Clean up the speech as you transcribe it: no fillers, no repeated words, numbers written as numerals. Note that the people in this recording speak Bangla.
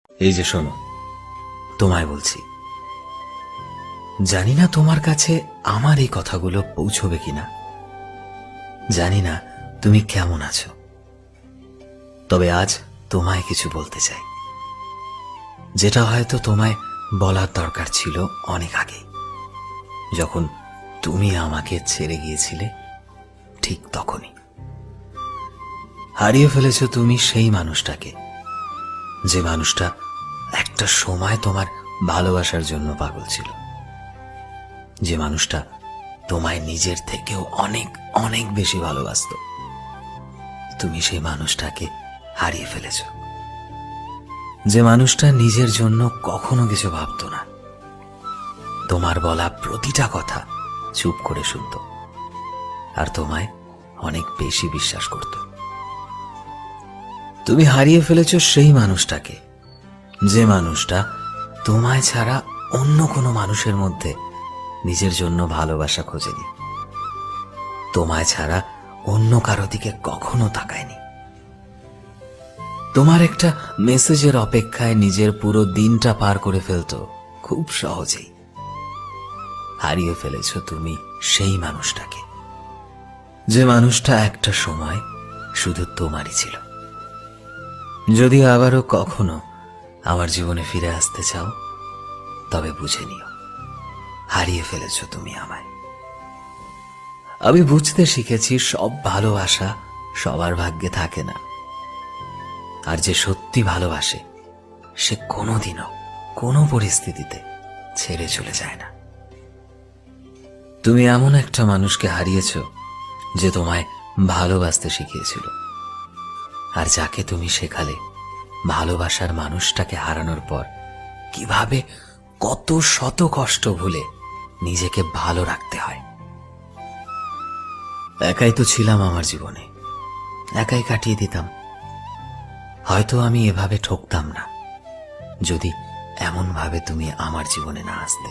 এই যে শোনো, তোমায় বলছি, জানি না তোমার কাছে আমার এই কথাগুলো পৌঁছবে কিনা, জানি না তুমি কেমন আছো, তবে আজ তোমায় কিছু বলতে চাই, যেটা হয়তো তোমায় বলার দরকার ছিল অনেক আগে, যখন তুমি আমাকে ছেড়ে গিয়েছিলে। ঠিক তখনই হারিয়ে ফেলেছ তুমি সেই মানুষটাকে, যে মানুষটা একটা সময় তোমার ভালোবাসার জন্য পাগল ছিল, যে মানুষটা তোমায় নিজের থেকেও অনেক অনেক বেশি ভালোবাসত। তুমি সেই মানুষটাকে হারিয়ে ফেলেছ, যে মানুষটা নিজের জন্য কখনো কিছু ভাবত না, তোমার বলা প্রতিটা কথা চুপ করে শুনত, আর তোমায় অনেক বেশি বিশ্বাস করত। তুমি হারিয়ে ফেলেছ সেই মানুষটাকে, যে মানুষটা তোমায় ছাড়া অন্য কোনো মানুষের মধ্যে নিজের জন্য ভালোবাসা খোঁজেনি, তোমায় ছাড়া অন্য কারো দিকে কখনো তাকায়নি। তোমার একটা মেসেজের অপেক্ষায় নিজের পুরো দিনটা পার করে ফেলতো খুব সহজেই। হারিয়ে ফেলেছ তুমি সেই মানুষটাকে, যে মানুষটা একটা সময় শুধু তোমারই ছিল। যদি আবারও কখনো আমার জীবনে ফিরে আসতে চাও, তবে বুঝে নিও, হারিয়ে ফেলেছ তুমি আমায়। আমি বুঝতে শিখেছি সব ভালোবাসা সবার ভাগ্যে থাকে না, আর যে সত্যি ভালোবাসে সে কোনোদিনও কোনো পরিস্থিতিতে ছেড়ে চলে যায় না। তুমি এমন একটা মানুষকে হারিয়েছ, যে তোমায় ভালোবাসতে শিখিয়েছিল, আর যাকে তুমি শেখালে ভালোবাসার মানুষটাকে হারানোর পর কিভাবে কত শত কষ্ট ভুলে নিজেকে ভালো রাখতে হয়। একাই তো ছিলাম আমার জীবনে, একাই কাটিয়ে দিতাম। হয়তো আমি এভাবে ঠকতাম না, যদি এমন ভাবে তুমি আমার জীবনে না আসতে।